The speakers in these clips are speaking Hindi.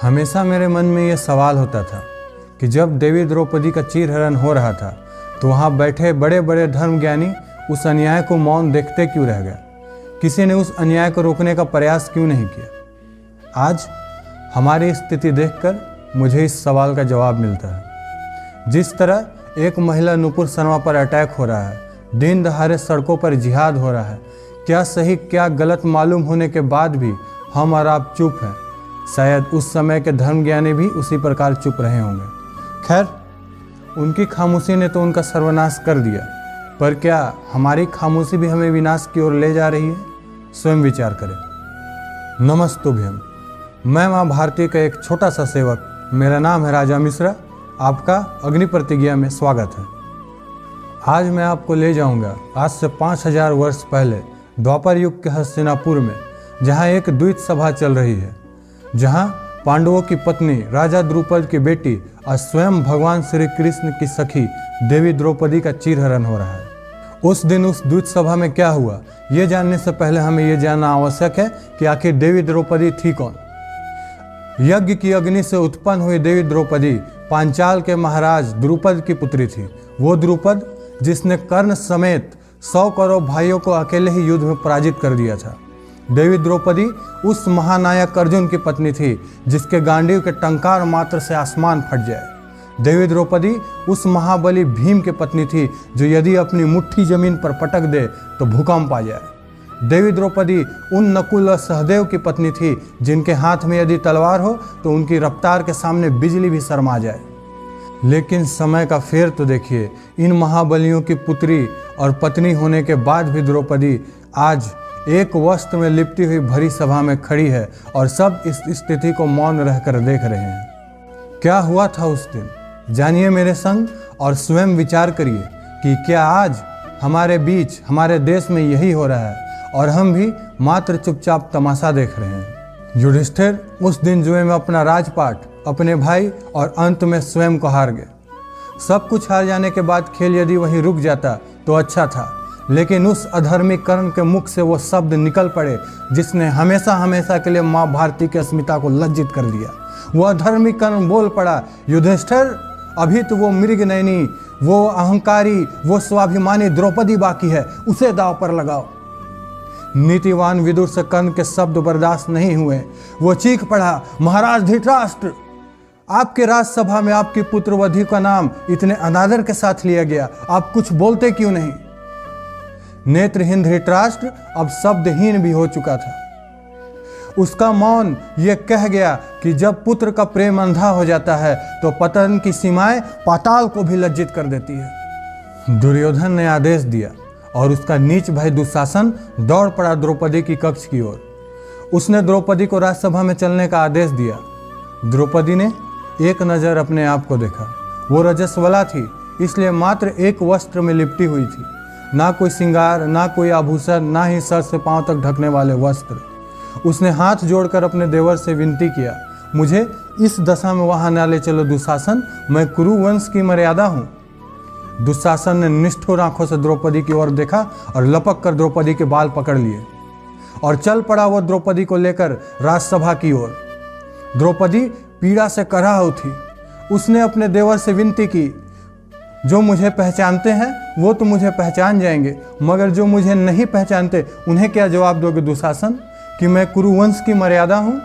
हमेशा मेरे मन में ये सवाल होता था कि जब देवी द्रौपदी का चीरहरण हो रहा था तो वहाँ बैठे बड़े बड़े धर्मज्ञानी उस अन्याय को मौन देखते क्यों रह गए? किसी ने उस अन्याय को रोकने का प्रयास क्यों नहीं किया? आज हमारी स्थिति देखकर मुझे इस सवाल का जवाब मिलता है। जिस तरह एक महिला नुपुर शर्मा पर अटैक हो रहा है, दिन दहाड़े सड़कों पर जिहाद हो रहा है, क्या सही क्या गलत मालूम होने के बाद भी हम और आप चुप हैं। शायद उस समय के धर्मज्ञानी भी उसी प्रकार चुप रहे होंगे। खैर, उनकी खामोशी ने तो उनका सर्वनाश कर दिया, पर क्या हमारी खामोशी भी हमें विनाश की ओर ले जा रही है? स्वयं विचार करें। नमस्तुभ्यम। मैं माँ भारती का एक छोटा सा सेवक, मेरा नाम है राजा मिश्रा। आपका अग्नि प्रतिज्ञा में स्वागत है। आज मैं आपको ले जाऊंगा आज से 5000 वर्ष पहले द्वापर युग के हस्तिनापुर में, जहाँ एक द्वैत सभा चल रही है, जहाँ पांडवों की पत्नी राजा द्रुपद की बेटी और स्वयं भगवान श्री कृष्ण की सखी देवी द्रौपदी का चीरहरण हो रहा है। उस दिन उस द्वैत सभा में क्या हुआ, ये जानने से पहले हमें ये जानना आवश्यक है कि आखिर देवी द्रौपदी थी कौन। यज्ञ की अग्नि से उत्पन्न हुई देवी द्रौपदी पांचाल के महाराज द्रुपद की पुत्री थी। वो द्रुपद जिसने कर्ण समेत 100 करोड़ भाइयों को अकेले ही युद्ध में पराजित कर दिया था। देवी द्रौपदी उस महानायक अर्जुन की पत्नी थी जिसके गांडीव के टंकार मात्र से आसमान फट जाए। देवी द्रौपदी उस महाबली भीम की पत्नी थी जो यदि अपनी मुट्ठी जमीन पर पटक दे तो भूकंप आ जाए। देवी द्रौपदी उन नकुल और सहदेव की पत्नी थी जिनके हाथ में यदि तलवार हो तो उनकी रफ्तार के सामने बिजली भी शर्मा जाए। लेकिन समय का फेर तो देखिए, इन महाबलियों की पुत्री और पत्नी होने के बाद भी द्रौपदी आज एक वस्त्र में लिपटी हुई भरी सभा में खड़ी है और सब इस स्थिति को मौन रहकर देख रहे हैं। क्या हुआ था उस दिन, जानिए मेरे संग और स्वयं विचार करिए कि क्या आज हमारे बीच हमारे देश में यही हो रहा है और हम भी मात्र चुपचाप तमाशा देख रहे हैं। युधिष्ठिर उस दिन जुए में अपना राजपाट, अपने भाई और अंत में स्वयं को हार गए। सब कुछ हार जाने के बाद खेल यदि वहीं रुक जाता तो अच्छा था, लेकिन उस अधर्मी कर्ण के मुख से वो शब्द निकल पड़े जिसने हमेशा हमेशा के लिए माँ भारती की अस्मिता को लज्जित कर दिया। वो अधर्मी कर्ण बोल पड़ा, युधिष्ठिर अभी तो वो मृगनयनी, वो अहंकारी, वो स्वाभिमानी द्रौपदी बाकी है, उसे दांव पर लगाओ। नीतिवान विदुर से कर्ण के शब्द बर्दाश्त नहीं हुए। वो चीख पड़ा, महाराज धृतराष्ट्र, आपके राजसभा में आपकी पुत्रवधू का नाम इतने अनादर के साथ लिया गया, आप कुछ बोलते क्यों नहीं? नेत्रहीन धृतराष्ट्र अब शब्दहीन भी हो चुका था। उसका मौन ये कह गया कि जब पुत्र का प्रेम अंधा हो जाता है तो पतन की सीमाएं पाताल को भी लज्जित कर देती है। दुर्योधन ने आदेश दिया और उसका नीच भाई दुशासन दौड़ पड़ा द्रौपदी की कक्ष की ओर। उसने द्रौपदी को राजसभा में चलने का आदेश दिया। द्रौपदी ने एक नज़र अपने आप को देखा। वो रजस्वला थी, इसलिए मात्र एक वस्त्र में लिपटी हुई थी। ना कोई श्रृंगार, ना कोई आभूषण, ना ही सर से पांव तक ढकने वाले वस्त्र। उसने हाथ जोड़कर अपने देवर से विनती किया, मुझे इस दशा में वहां ना ले चलो दुशासन, मैं कुरु वंश की मर्यादा हूँ। दुशासन ने निष्ठुर आंखों से द्रौपदी की ओर देखा और लपक कर द्रौपदी के बाल पकड़ लिए और चल पड़ा वो द्रौपदी को लेकर राजसभा की ओर। द्रौपदी पीड़ा से कराह उठी। उसने अपने देवर से विनती की, जो मुझे पहचानते हैं वो तो मुझे पहचान जाएंगे, मगर जो मुझे नहीं पहचानते उन्हें क्या जवाब दोगे दुशासन कि मैं कुरुवंश की मर्यादा हूँ?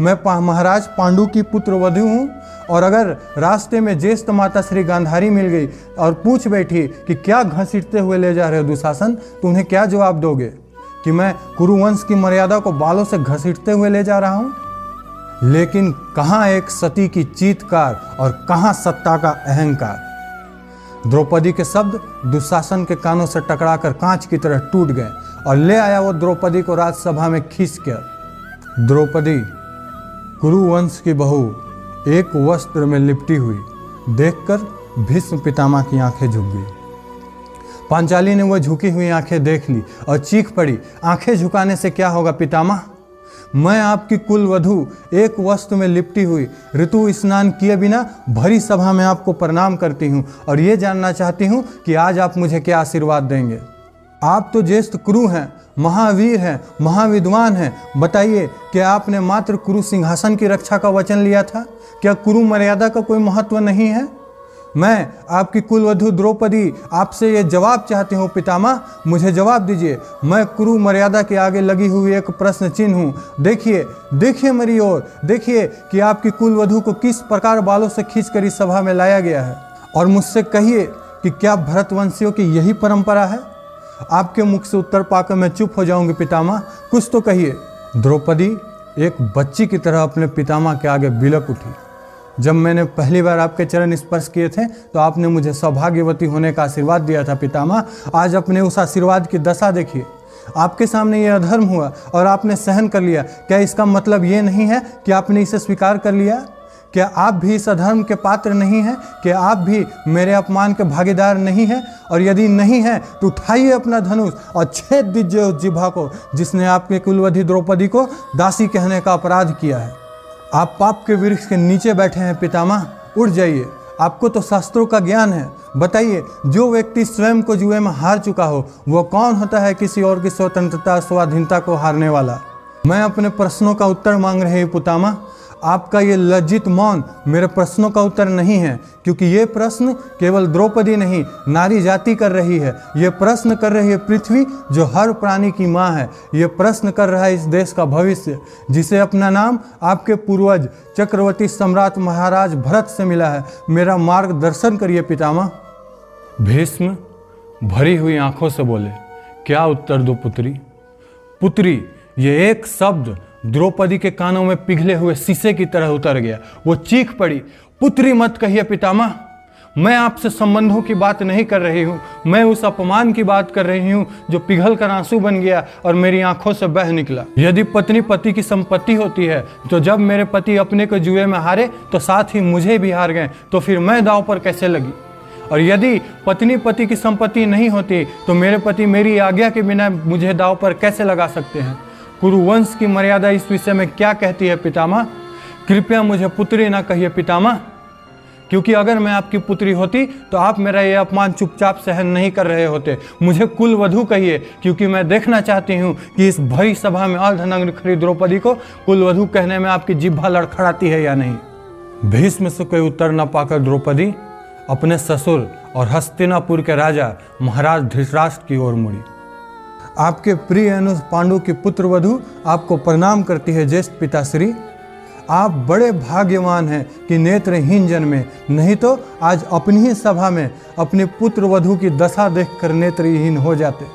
मैं महाराज पांडु की पुत्रवधू हूँ और अगर रास्ते में ज्येष्ठ माता श्री गांधारी मिल गई और पूछ बैठी कि क्या घसीटते हुए ले जा रहे हो दुशासन, तो उन्हें क्या जवाब दोगे कि मैं कुरुवंश की मर्यादा को बालों से घसीटते हुए ले जा रहा हूँ? लेकिन कहाँ एक सती की चीत्कार और कहाँ सत्ता का अहंकार। द्रौपदी के शब्द दुशासन के कानों से टकराकर कांच की तरह टूट गए और ले आया वो द्रौपदी को राजसभा में खींच कर। द्रौपदी कुरुवंश की बहू एक वस्त्र में लिपटी हुई देखकर भीष्म पितामह की आंखें झुक गई। पांचाली ने वो झुकी हुई आंखें देख ली और चीख पड़ी, आंखें झुकाने से क्या होगा पितामह? मैं आपकी कुलवधू एक वस्त्र में लिपटी हुई ऋतु स्नान किए बिना भरी सभा में आपको प्रणाम करती हूँ और ये जानना चाहती हूँ कि आज आप मुझे क्या आशीर्वाद देंगे। आप तो ज्येष्ठ कुरु हैं, महावीर हैं, महाविद्वान हैं। बताइए, क्या आपने मात्र कुरु सिंहासन की रक्षा का वचन लिया था? क्या कुरु मर्यादा का कोई महत्व नहीं है? मैं आपकी कुलवधू द्रौपदी आपसे ये जवाब चाहती हूँ पितामह, मुझे जवाब दीजिए। मैं कुरु मर्यादा के आगे लगी हुई एक प्रश्न चिन्ह हूँ। देखिए मेरी ओर, देखिए कि आपकी कुलवधू को किस प्रकार बालों से खींचकर इस सभा में लाया गया है। और मुझसे कहिए कि क्या भरतवंशियों की यही परंपरा है? आपके मुख से उत्तर पाकर मैं चुप हो जाऊंगी पितामह, कुछ तो कहिए। द्रौपदी एक बच्ची की तरह अपने पितामह के आगे बिलक उठी। जब मैंने पहली बार आपके चरण स्पर्श किए थे तो आपने मुझे सौभाग्यवती होने का आशीर्वाद दिया था पितामह। आज अपने उस आशीर्वाद की दशा देखिए। आपके सामने ये अधर्म हुआ और आपने सहन कर लिया। क्या इसका मतलब ये नहीं है कि आपने इसे स्वीकार कर लिया? क्या आप भी इस अधर्म के पात्र नहीं हैं? क्या आप भी मेरे अपमान के भागीदार नहीं हैं? और यदि नहीं है तो उठाइए अपना धनुष और छेद दीजिए उस जिह्वा को जिसने आपके कुलवधी द्रौपदी को दासी कहने का अपराध किया है। आप पाप के वृक्ष के नीचे बैठे हैं पितामह, उठ जाइए। आपको तो शास्त्रों का ज्ञान है। बताइए, जो व्यक्ति स्वयं को जुए में हार चुका हो वो कौन होता है किसी और की स्वतंत्रता स्वाधीनता को हारने वाला? मैं अपने प्रश्नों का उत्तर मांग रही हूँ पितामह। आपका ये लज्जित मौन मेरे प्रश्नों का उत्तर नहीं है, क्योंकि ये प्रश्न केवल द्रौपदी नहीं नारी जाति कर रही है। ये प्रश्न कर रही है पृथ्वी जो हर प्राणी की माँ है। ये प्रश्न कर रहा है इस देश का भविष्य जिसे अपना नाम आपके पूर्वज चक्रवर्ती सम्राट महाराज भरत से मिला है। मेरा मार्गदर्शन करिए पितामह। भीष्म भरी हुई आंखों से बोले, क्या उत्तर दो पुत्री? पुत्री, ये एक शब्द द्रौपदी के कानों में पिघले हुए शीशे की तरह उतर गया। वो चीख पड़ी, पुत्री मत कहिए पितामह। मैं आपसे संबंधों की बात नहीं कर रही हूँ, मैं उस अपमान की बात कर रही हूँ जो पिघल कर आंसू बन गया और मेरी आंखों से बह निकला। यदि पत्नी पति की संपत्ति होती है तो जब मेरे पति अपने को जुए में हारे तो साथ ही मुझे भी हार गए, तो फिर मैं दांव पर कैसे लगी? और यदि पत्नी पति की संपत्ति नहीं होती तो मेरे पति मेरी आज्ञा के बिना मुझे दांव पर कैसे लगा सकते हैं? कुरुवंश की मर्यादा इस विषय में क्या कहती है पितामह? कृपया मुझे पुत्री ना कहिए पितामह, क्योंकि अगर मैं आपकी पुत्री होती तो आप मेरा ये अपमान चुपचाप सहन नहीं कर रहे होते। मुझे कुलवधू कहिए, क्योंकि मैं देखना चाहती हूँ कि इस भरी सभा में अर्धनग्न खड़ी द्रौपदी को कुलवधू कहने में आपकी जिह्वा लड़खड़ाती है या नहीं। भीष्म से कोई उत्तर न पाकर द्रौपदी अपने ससुर और हस्तिनापुर के राजा महाराज धृतराष्ट्र की ओर मुड़ी। आपके प्रिय अनुज पांडु की पुत्रवधू आपको प्रणाम करती है ज्येष्ठ पिताश्री। आप बड़े भाग्यवान हैं कि नेत्रहीन जन्मे, नहीं तो आज अपनी ही सभा में अपनी पुत्रवधू की दशा देखकर नेत्रहीन हो जाते।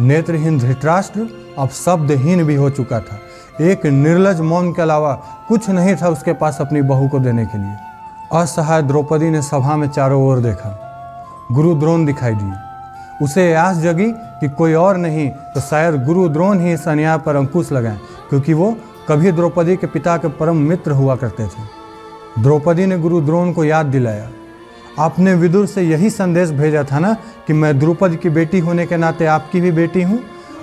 नेत्रहीन धृतराष्ट्र अब शब्दहीन भी हो चुका था। एक निर्लज मौन के अलावा कुछ नहीं था उसके पास अपनी बहू को देने के लिए। असहाय द्रौपदी ने सभा में चारों ओर देखा। गुरु द्रोण दिखाई दिए। उसे आस जगी कि कोई और नहीं तो शायद गुरु द्रोण ही इस अन्याय पर अंकुश लगाएं, क्योंकि वो कभी द्रौपदी के पिता के परम मित्र हुआ करते थे। द्रौपदी ने गुरु द्रोण को याद दिलाया, आपने विदुर से यही संदेश भेजा था ना कि मैं द्रुपद की बेटी होने के नाते आपकी भी बेटी हूँ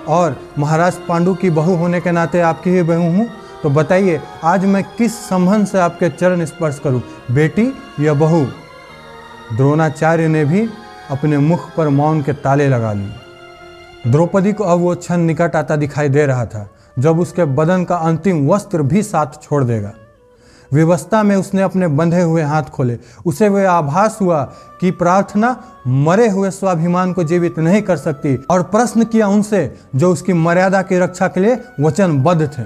और महाराज पांडु की बहू होने के नाते आपकी भी बहू हूँ। तो बताइए, आज मैं किस संबंध से आपके चरण स्पर्श करूँ, बेटी या बहू? द्रोणाचार्य ने भी अपने मुख पर मौन के ताले लगा लिए। द्रौपदी को अब वो क्षण निकट आता दिखाई दे रहा था जब उसके बदन का अंतिम वस्त्र भी साथ छोड़ देगा। विवस्ता में उसने अपने बंधे हुए हाथ खोले। उसे वह आभास हुआ कि प्रार्थना मरे हुए स्वाभिमान को जीवित नहीं कर सकती, और प्रश्न किया उनसे जो उसकी मर्यादा की रक्षा के लिए वचनबद्ध थे।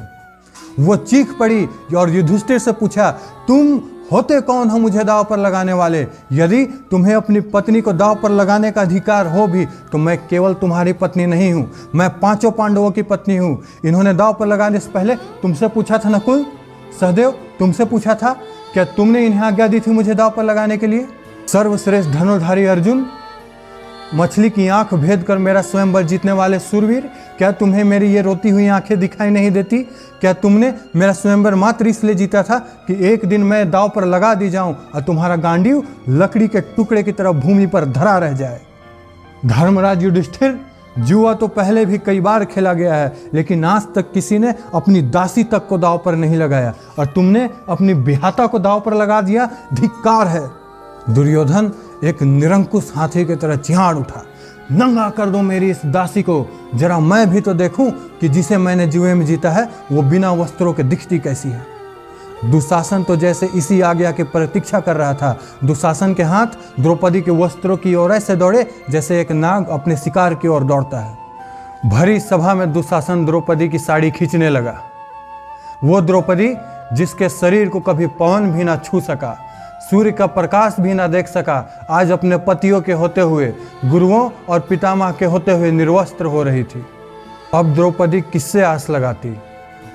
वो चीख पड़ी और युधिष्ठिर से पूछा, तुम होते कौन हो मुझे दांव पर लगाने वाले? यदि तुम्हें अपनी पत्नी को दांव पर लगाने का अधिकार हो भी तो मैं केवल तुम्हारी पत्नी नहीं हूँ, मैं 5 पांडवों की पत्नी हूँ। इन्होंने दांव पर लगाने से पहले तुमसे पूछा था नकुल, सहदेव, तुमसे पूछा था, क्या तुमने इन्हें आज्ञा दी थी मुझे दांव पर लगाने के लिए? सर्वश्रेष्ठ धनुर्धारी अर्जुन, मछली की आंख भेद कर मेरा स्वयंवर जीतने वाले सूरवीर, क्या तुम्हें मेरी ये रोती हुई आंखें दिखाई नहीं देती? क्या तुमने मेरा स्वयंवर मात्र इसलिए जीता था कि एक दिन मैं दांव पर लगा दी जाऊं और तुम्हारा गांडीव लकड़ी के टुकड़े की तरह भूमि पर धरा रह जाए? धर्मराज युधिष्ठिर, जुआ तो पहले भी कई बार खेला गया है, लेकिन आज तक किसी ने अपनी दासी तक को दांव पर नहीं लगाया, और तुमने अपनी बिहाता को दांव पर लगा दिया। धिक्कार है। दुर्योधन एक निरंकुश हाथी की तरह चिहाड़ उठा। नंगा कर दो मेरी इस दासी को, जरा मैं भी तो देखूं कि जिसे मैंने जुए में जीता है वो बिना वस्त्रों के दिखती कैसी है। दुशासन तो जैसे इसी आज्ञा की प्रतीक्षा कर रहा था। दुशासन के हाथ द्रौपदी के वस्त्रों की ओर ऐसे दौड़े जैसे एक नाग अपने शिकार की ओर दौड़ता है। भरी सभा में दुशासन द्रौपदी की साड़ी खींचने लगा। वो द्रौपदी जिसके शरीर को कभी पवन भी ना छू सका, सूर्य का प्रकाश भी ना देख सका, आज अपने पतियों के होते हुए, गुरुओं और पितामह के होते हुए निर्वस्त्र हो रही थी। अब द्रौपदी किससे आस लगाती?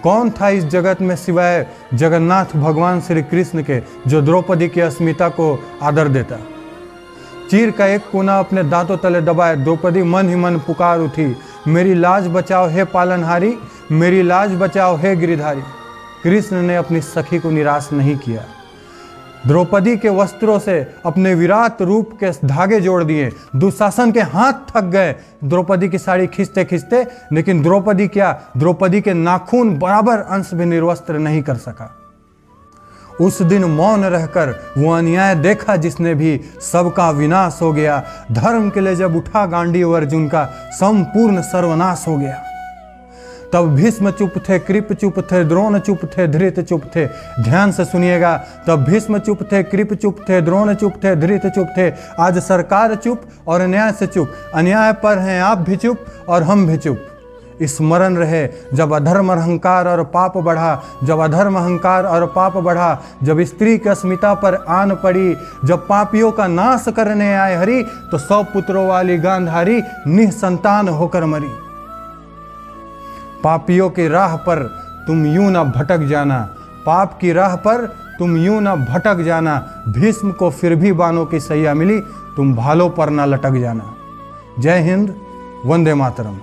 कौन था इस जगत में सिवाय जगन्नाथ भगवान श्री कृष्ण के जो द्रौपदी की अस्मिता को आदर देता? चीर का एक कोना अपने दांतों तले दबाए द्रौपदी मन ही मन पुकार उठी, मेरी लाज बचाओ हे पालनहारी, मेरी लाज बचाओ हे गिरिधारी। कृष्ण ने अपनी सखी को निराश नहीं किया। द्रौपदी के वस्त्रों से अपने विराट रूप के धागे जोड़ दिए। दुशासन के हाथ थक गए द्रौपदी की साड़ी खींचते खींचते, लेकिन द्रौपदी क्या, द्रौपदी के नाखून बराबर अंश भी निर्वस्त्र नहीं कर सका। उस दिन मौन रहकर वो अन्याय देखा जिसने भी, सबका विनाश हो गया। धर्म के लिए जब उठा गांडीव अर्जुन का, संपूर्ण सर्वनाश हो गया। तब भीष्म चुप थे, कृप चुप थे, द्रोण चुप थे, धृत चुप थे। ध्यान से सुनिएगा, तब भीष्म चुप थे, कृप चुप थे, द्रोण चुप थे, धृत चुप थे। आज सरकार चुप और अन्याय से चुप। अन्याय पर हैं आप भी चुप और हम भी चुप। स्मरण रहे जब अधर्म अहंकार और पाप बढ़ा, जब अधर्म अहंकार और पाप बढ़ा, जब स्त्री की अस्मिता पर आन पड़ी, जब पापियों का नाश करने आए हरि, तो 100 पुत्रों वाली गांधारी निसंतान होकर मरी। पापियों की राह पर तुम यूं न भटक जाना, पाप की राह पर तुम यूं न भटक जाना। भीष्म को फिर भी बाणों की सैया मिली, तुम भालों पर न लटक जाना। जय हिंद, वंदे मातरम।